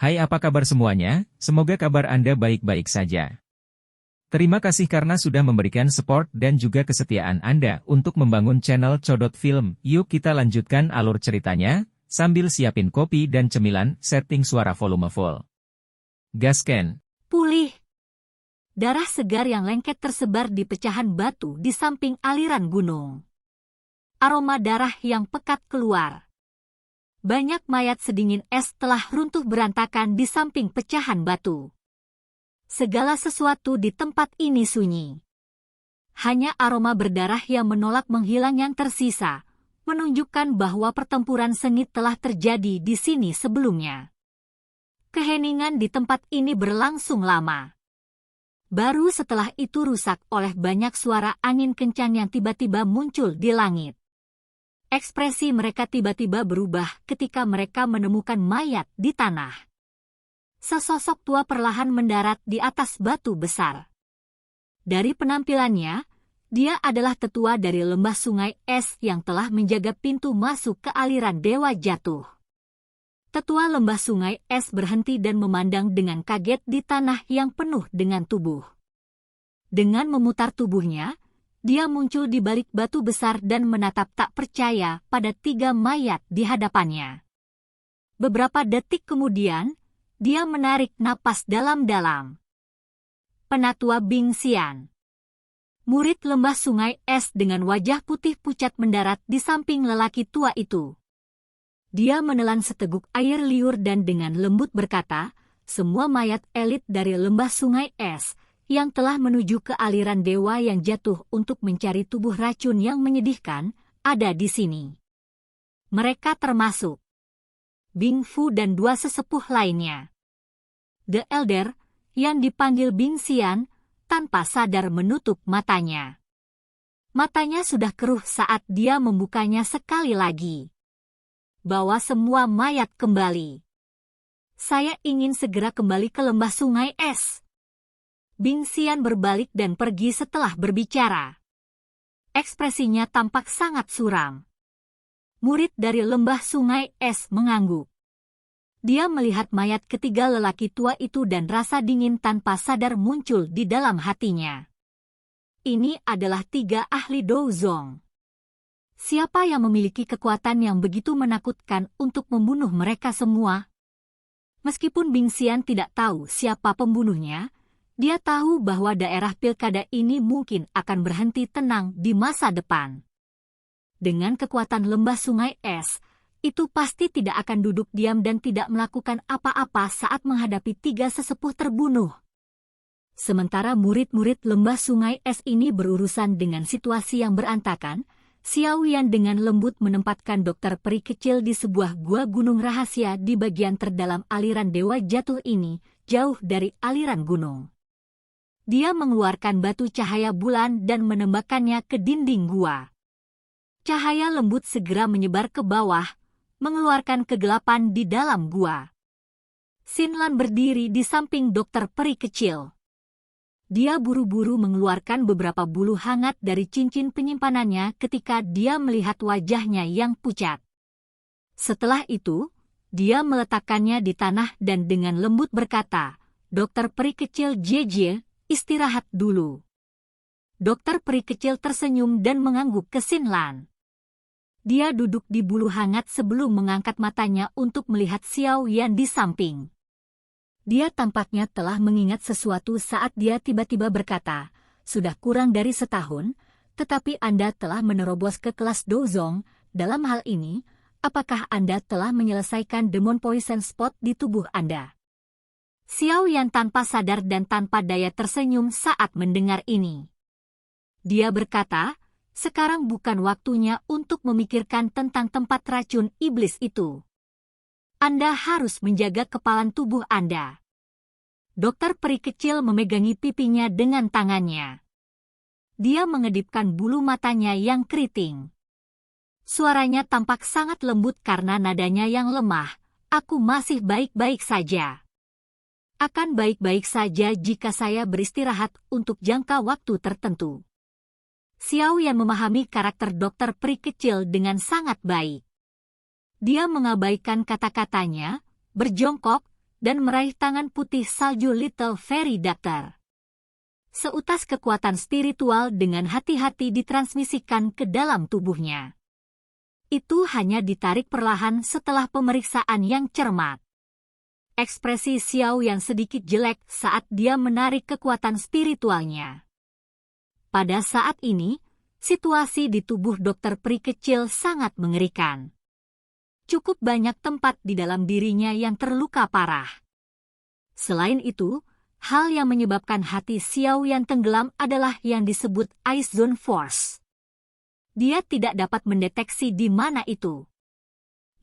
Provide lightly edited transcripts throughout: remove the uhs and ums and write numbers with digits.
Hai, apa kabar semuanya? Semoga kabar Anda baik-baik saja. Terima kasih karena sudah memberikan support dan juga kesetiaan Anda untuk membangun channel Codot Film. Yuk kita lanjutkan alur ceritanya, sambil siapin kopi dan cemilan, setting suara volume full. Gasken. Pulih. Darah segar yang lengket tersebar di pecahan batu di samping aliran gunung. Aroma darah yang pekat keluar. Banyak mayat sedingin es telah runtuh berantakan di samping pecahan batu. Segala sesuatu di tempat ini sunyi. Hanya aroma berdarah yang menolak menghilang yang tersisa, menunjukkan bahwa pertempuran sengit telah terjadi di sini sebelumnya. Keheningan di tempat ini berlangsung lama. Baru setelah itu rusak oleh banyak suara angin kencang yang tiba-tiba muncul di langit. Ekspresi mereka tiba-tiba berubah ketika mereka menemukan mayat di tanah. Sesosok tua perlahan mendarat di atas batu besar. Dari penampilannya, dia adalah tetua dari lembah sungai es yang telah menjaga pintu masuk ke aliran Dewa Jatuh. Tetua lembah sungai es berhenti dan memandang dengan kaget di tanah yang penuh dengan tubuh. Dengan memutar tubuhnya, dia muncul di balik batu besar dan menatap tak percaya pada 3 mayat di hadapannya. Beberapa detik kemudian, dia menarik napas dalam-dalam. Penatua Bing Xian. Murid lembah sungai es dengan wajah putih pucat mendarat di samping lelaki tua itu. Dia menelan seteguk air liur dan dengan lembut berkata, semua mayat elit dari lembah sungai es, yang telah menuju ke aliran dewa yang jatuh untuk mencari tubuh racun yang menyedihkan, ada di sini. Mereka termasuk Bing Fu dan 2 sesepuh lainnya. The Elder, yang dipanggil Bing Xian, tanpa sadar menutup matanya. Matanya sudah keruh saat dia membukanya sekali lagi. Bawa semua mayat kembali. Saya ingin segera kembali ke lembah sungai es. Bing Xian berbalik dan pergi setelah berbicara. Ekspresinya tampak sangat suram. Murid dari lembah sungai es mengangguk. Dia melihat mayat ketiga lelaki tua itu dan rasa dingin tanpa sadar muncul di dalam hatinya. Ini adalah 3 ahli Douzong. Siapa yang memiliki kekuatan yang begitu menakutkan untuk membunuh mereka semua? Meskipun Bing Xian tidak tahu siapa pembunuhnya, dia tahu bahwa daerah pilkada ini mungkin akan berhenti tenang di masa depan. Dengan kekuatan lembah sungai es, itu pasti tidak akan duduk diam dan tidak melakukan apa-apa saat menghadapi 3 sesepuh terbunuh. Sementara murid-murid lembah sungai es ini berurusan dengan situasi yang berantakan, Xiao Yan dengan lembut menempatkan dokter peri kecil di sebuah gua gunung rahasia di bagian terdalam aliran Dewa Jatuh ini, jauh dari aliran gunung. Dia mengeluarkan batu cahaya bulan dan menembakkannya ke dinding gua. Cahaya lembut segera menyebar ke bawah, mengeluarkan kegelapan di dalam gua. Xin Lan berdiri di samping dokter peri kecil. Dia buru-buru mengeluarkan beberapa bulu hangat dari cincin penyimpanannya ketika dia melihat wajahnya yang pucat. Setelah itu, dia meletakkannya di tanah dan dengan lembut berkata, "Dokter peri kecil Jie, istirahat dulu." Dokter peri kecil tersenyum dan mengangguk ke Xin Lan. Dia duduk di bulu hangat sebelum mengangkat matanya untuk melihat Xiao Yan di samping. Dia tampaknya telah mengingat sesuatu saat dia tiba-tiba berkata, "Sudah kurang dari setahun, tetapi Anda telah menerobos ke kelas Douzong. Dalam hal ini, apakah Anda telah menyelesaikan demon poison spot di tubuh Anda?" Xiao Yan tanpa sadar dan tanpa daya tersenyum saat mendengar ini. Dia berkata, "Sekarang bukan waktunya untuk memikirkan tentang tempat racun iblis itu. Anda harus menjaga kepalan tubuh Anda." Dokter peri kecil memegangi pipinya dengan tangannya. Dia mengedipkan bulu matanya yang keriting. Suaranya tampak sangat lembut karena nadanya yang lemah. "Aku masih baik-baik saja. Akan baik-baik saja jika saya beristirahat untuk jangka waktu tertentu." Xiao Yan memahami karakter dokter peri kecil dengan sangat baik. Dia mengabaikan kata-katanya, berjongkok, dan meraih tangan putih salju Little Fairy Doctor. Seutas kekuatan spiritual dengan hati-hati ditransmisikan ke dalam tubuhnya. Itu hanya ditarik perlahan setelah pemeriksaan yang cermat. Ekspresi Xiao Yan sedikit jelek saat dia menarik kekuatan spiritualnya. Pada saat ini, situasi di tubuh dokter peri kecil sangat mengerikan. Cukup banyak tempat di dalam dirinya yang terluka parah. Selain itu, hal yang menyebabkan hati Xiao Yan tenggelam adalah yang disebut Ice Zone Force. Dia tidak dapat mendeteksi di mana itu.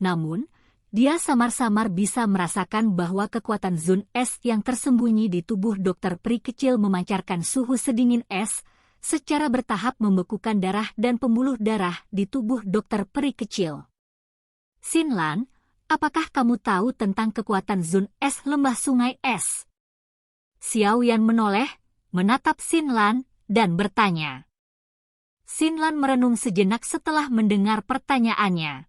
Namun, dia samar-samar bisa merasakan bahwa kekuatan zone es yang tersembunyi di tubuh dokter peri kecil memancarkan suhu sedingin es, secara bertahap membekukan darah dan pembuluh darah di tubuh dokter peri kecil. Xinlan, apakah kamu tahu tentang kekuatan zone es lembah sungai es? Xiao Yan menoleh, menatap Xinlan, dan bertanya. Xinlan merenung sejenak setelah mendengar pertanyaannya.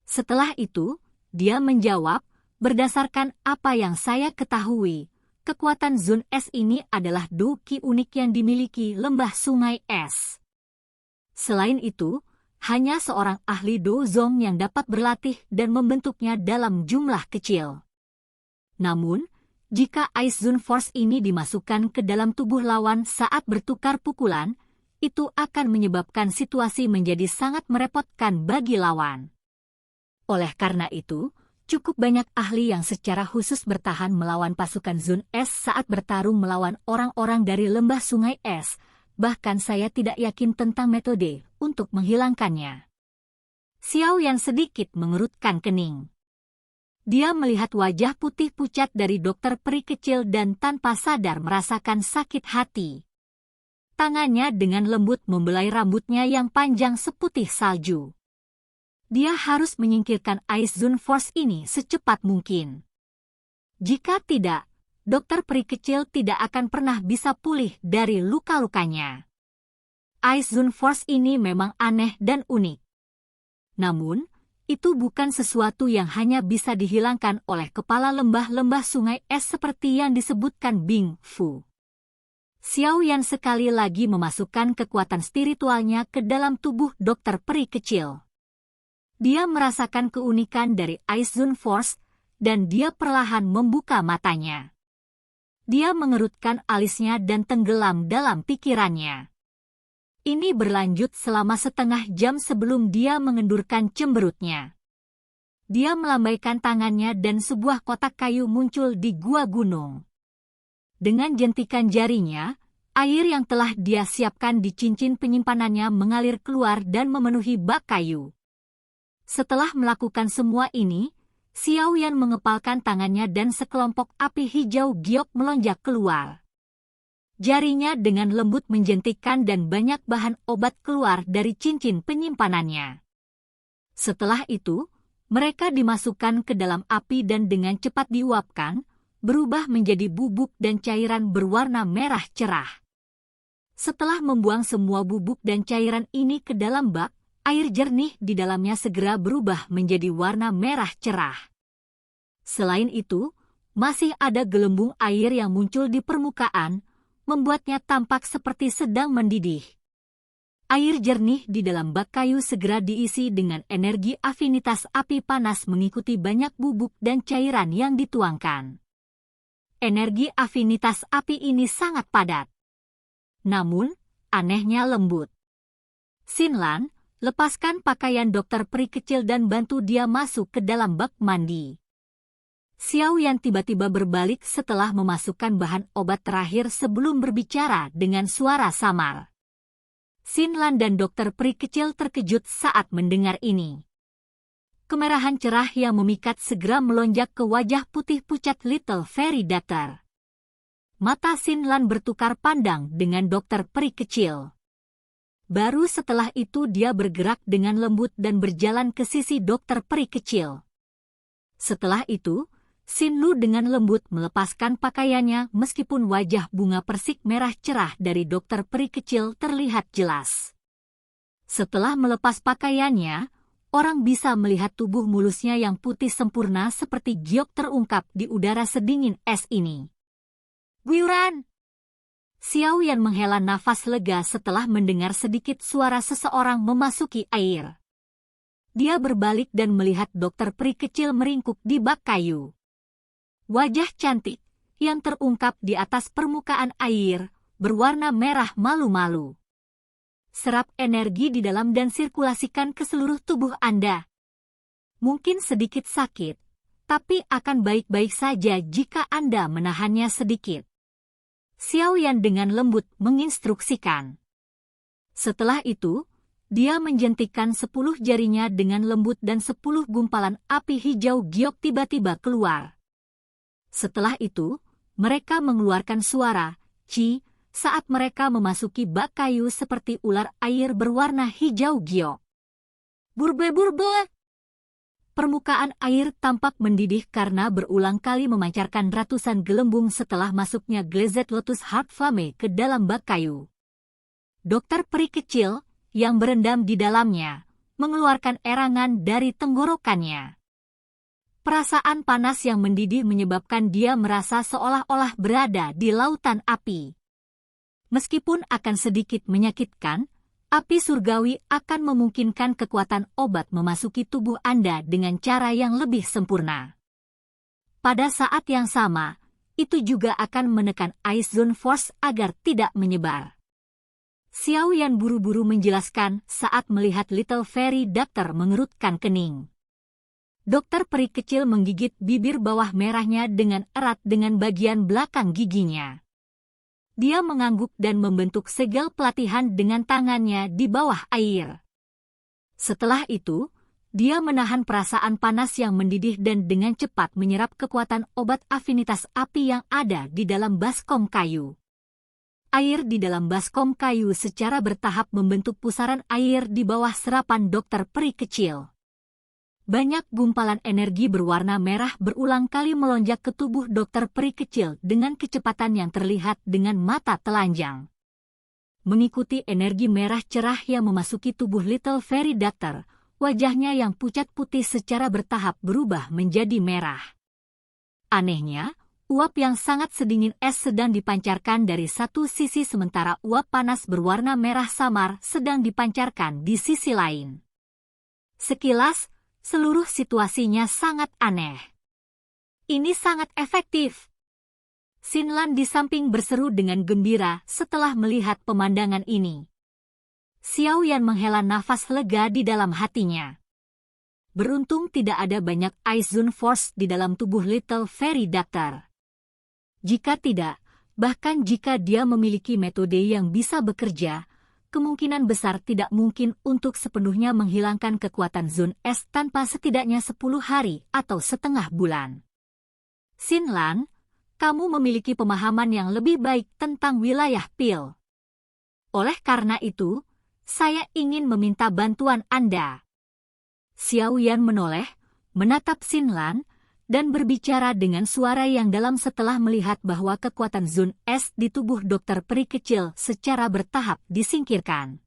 Setelah itu, dia menjawab, berdasarkan apa yang saya ketahui, kekuatan zone es ini adalah doki unik yang dimiliki lembah sungai es. Selain itu, hanya seorang ahli dozong yang dapat berlatih dan membentuknya dalam jumlah kecil. Namun, jika Ice Zone Force ini dimasukkan ke dalam tubuh lawan saat bertukar pukulan, itu akan menyebabkan situasi menjadi sangat merepotkan bagi lawan. Oleh karena itu, cukup banyak ahli yang secara khusus bertahan melawan pasukan Zone Es saat bertarung melawan orang-orang dari lembah sungai es, bahkan saya tidak yakin tentang metode untuk menghilangkannya. Xiao Yan sedikit mengerutkan kening. Dia melihat wajah putih pucat dari dokter peri kecil dan tanpa sadar merasakan sakit hati. Tangannya dengan lembut membelai rambutnya yang panjang seputih salju. Dia harus menyingkirkan Ice Zone Force ini secepat mungkin. Jika tidak, dokter peri kecil tidak akan pernah bisa pulih dari luka-lukanya. Ice Zone Force ini memang aneh dan unik. Namun, itu bukan sesuatu yang hanya bisa dihilangkan oleh kepala lembah-lembah sungai es seperti yang disebutkan Bing Fu. Xiao Yan sekali lagi memasukkan kekuatan spiritualnya ke dalam tubuh dokter peri kecil. Dia merasakan keunikan dari Ice Zone Force, dan dia perlahan membuka matanya. Dia mengerutkan alisnya dan tenggelam dalam pikirannya. Ini berlanjut selama setengah jam sebelum dia mengendurkan cemberutnya. Dia melambaikan tangannya dan sebuah kotak kayu muncul di gua gunung. Dengan jentikan jarinya, air yang telah dia siapkan di cincin penyimpanannya mengalir keluar dan memenuhi bak kayu. Setelah melakukan semua ini, Xiao Yan mengepalkan tangannya dan sekelompok api hijau giok melonjak keluar. Jarinya dengan lembut menjentikkan dan banyak bahan obat keluar dari cincin penyimpanannya. Setelah itu, mereka dimasukkan ke dalam api dan dengan cepat diuapkan, berubah menjadi bubuk dan cairan berwarna merah cerah. Setelah membuang semua bubuk dan cairan ini ke dalam bak, air jernih di dalamnya segera berubah menjadi warna merah cerah. Selain itu, masih ada gelembung air yang muncul di permukaan, membuatnya tampak seperti sedang mendidih. Air jernih di dalam bak kayu segera diisi dengan energi afinitas api panas mengikuti banyak bubuk dan cairan yang dituangkan. Energi afinitas api ini sangat padat. Namun, anehnya lembut. Xinlan, lepaskan pakaian dokter peri kecil dan bantu dia masuk ke dalam bak mandi. Xiao Yan tiba-tiba berbalik setelah memasukkan bahan obat terakhir sebelum berbicara dengan suara samar. Xinlan dan dokter peri kecil terkejut saat mendengar ini. Kemerahan cerah yang memikat segera melonjak ke wajah putih pucat Little Fairy Doctor. Mata Xinlan bertukar pandang dengan dokter peri kecil. Baru setelah itu dia bergerak dengan lembut dan berjalan ke sisi dokter peri kecil. Setelah itu, Xinlu dengan lembut melepaskan pakaiannya meskipun wajah bunga persik merah cerah dari dokter peri kecil terlihat jelas. Setelah melepas pakaiannya, orang bisa melihat tubuh mulusnya yang putih sempurna seperti giok terungkap di udara sedingin es ini. Guyuran! Xiao Yan menghela nafas lega setelah mendengar sedikit suara seseorang memasuki air. Dia berbalik dan melihat dokter peri kecil meringkuk di bak kayu. Wajah cantik yang terungkap di atas permukaan air, berwarna merah malu-malu. Serap energi di dalam dan sirkulasikan ke seluruh tubuh Anda. Mungkin sedikit sakit, tapi akan baik-baik saja jika Anda menahannya sedikit. Xiao Yan dengan lembut menginstruksikan. Setelah itu, dia menjentikkan 10 jarinya dengan lembut dan 10 gumpalan api hijau giok tiba-tiba keluar. Setelah itu, mereka mengeluarkan suara, "Ci," saat mereka memasuki bak kayu seperti ular air berwarna hijau giok. Burbe-burbe! Permukaan air tampak mendidih karena berulang kali memancarkan ratusan gelembung setelah masuknya Glazed Lotus Heart Flame ke dalam bak kayu. Dokter peri kecil, yang berendam di dalamnya, mengeluarkan erangan dari tenggorokannya. Perasaan panas yang mendidih menyebabkan dia merasa seolah-olah berada di lautan api. Meskipun akan sedikit menyakitkan, api surgawi akan memungkinkan kekuatan obat memasuki tubuh Anda dengan cara yang lebih sempurna. Pada saat yang sama, itu juga akan menekan Ice Zone Force agar tidak menyebar. Xiao Yan buru-buru menjelaskan saat melihat Little Fairy Doctor mengerutkan kening. Dokter peri kecil menggigit bibir bawah merahnya dengan erat dengan bagian belakang giginya. Dia mengangguk dan membentuk segel pelatihan dengan tangannya di bawah air. Setelah itu, dia menahan perasaan panas yang mendidih dan dengan cepat menyerap kekuatan obat afinitas api yang ada di dalam baskom kayu. Air di dalam baskom kayu secara bertahap membentuk pusaran air di bawah serapan dokter peri kecil. Banyak gumpalan energi berwarna merah berulang kali melonjak ke tubuh dokter peri kecil dengan kecepatan yang terlihat dengan mata telanjang. Mengikuti energi merah cerah yang memasuki tubuh Little Fairy Doctor, wajahnya yang pucat putih secara bertahap berubah menjadi merah. Anehnya, uap yang sangat sedingin es sedang dipancarkan dari satu sisi sementara uap panas berwarna merah samar sedang dipancarkan di sisi lain. Sekilas, seluruh situasinya sangat aneh. Ini sangat efektif. Xin Lan di samping berseru dengan gembira setelah melihat pemandangan ini. Xiao Yan menghela nafas lega di dalam hatinya. Beruntung tidak ada banyak Ice Zone Force di dalam tubuh Little Fairy Doctor. Jika tidak, bahkan jika dia memiliki metode yang bisa bekerja, kemungkinan besar tidak mungkin untuk sepenuhnya menghilangkan kekuatan Zone S tanpa setidaknya 10 hari atau setengah bulan. Xin Lan, kamu memiliki pemahaman yang lebih baik tentang wilayah Pil. Oleh karena itu, saya ingin meminta bantuan Anda. Xiao Yan menoleh, menatap Xin Lan, dan berbicara dengan suara yang dalam setelah melihat bahwa kekuatan Zone S di tubuh dokter peri kecil secara bertahap disingkirkan.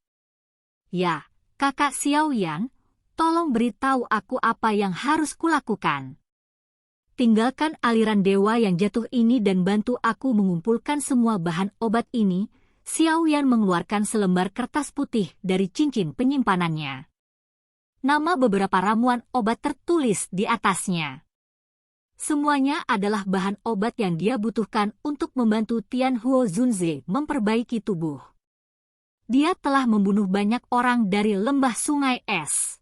Ya, kakak Xiao Yan, tolong beritahu aku apa yang harus kulakukan. Tinggalkan aliran dewa yang jatuh ini dan bantu aku mengumpulkan semua bahan obat ini. Xiao Yan mengeluarkan selembar kertas putih dari cincin penyimpanannya. Nama beberapa ramuan obat tertulis di atasnya. Semuanya adalah bahan obat yang dia butuhkan untuk membantu Tian Huo Zunze memperbaiki tubuh. Dia telah membunuh banyak orang dari lembah sungai es.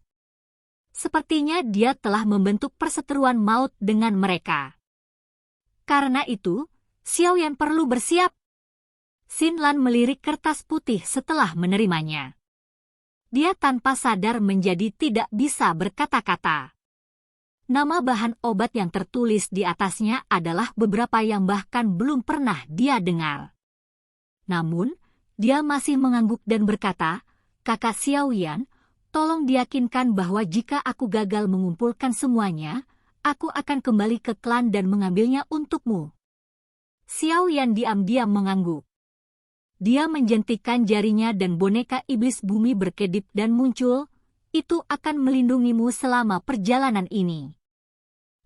Sepertinya dia telah membentuk perseteruan maut dengan mereka. Karena itu, Xiao Yan perlu bersiap. Xin Lan melirik kertas putih setelah menerimanya. Dia tanpa sadar menjadi tidak bisa berkata-kata. Nama bahan obat yang tertulis di atasnya adalah beberapa yang bahkan belum pernah dia dengar. Namun, dia masih mengangguk dan berkata, "Kakak Xiao Yan, tolong diyakinkan bahwa jika aku gagal mengumpulkan semuanya, aku akan kembali ke klan dan mengambilnya untukmu." Xiao Yan diam-diam mengangguk. Dia menjentikkan jarinya dan boneka iblis bumi berkedip dan muncul, itu akan melindungimu selama perjalanan ini.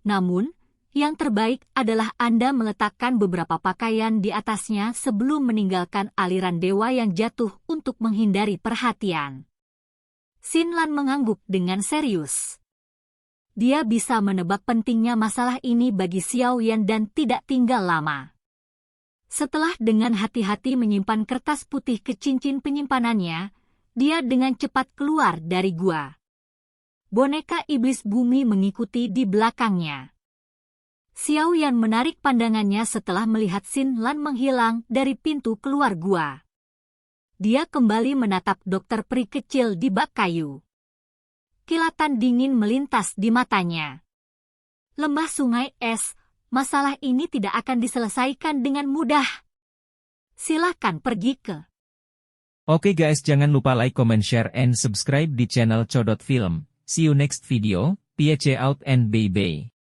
Namun, yang terbaik adalah Anda meletakkan beberapa pakaian di atasnya sebelum meninggalkan aliran dewa yang jatuh untuk menghindari perhatian. Xin Lan mengangguk dengan serius. Dia bisa menebak pentingnya masalah ini bagi Xiao Yan dan tidak tinggal lama. Setelah dengan hati-hati menyimpan kertas putih ke cincin penyimpanannya, dia dengan cepat keluar dari gua. Boneka iblis bumi mengikuti di belakangnya. Xiao Yan menarik pandangannya setelah melihat Xin Lan menghilang dari pintu keluar gua. Dia kembali menatap dokter peri kecil di bak kayu. Kilatan dingin melintas di matanya. Lembah sungai es, masalah ini tidak akan diselesaikan dengan mudah. Silakan pergi ke. Oke guys, jangan lupa like, comment, share, and subscribe di channel Codot Film. See you next video, peace out and bye-bye.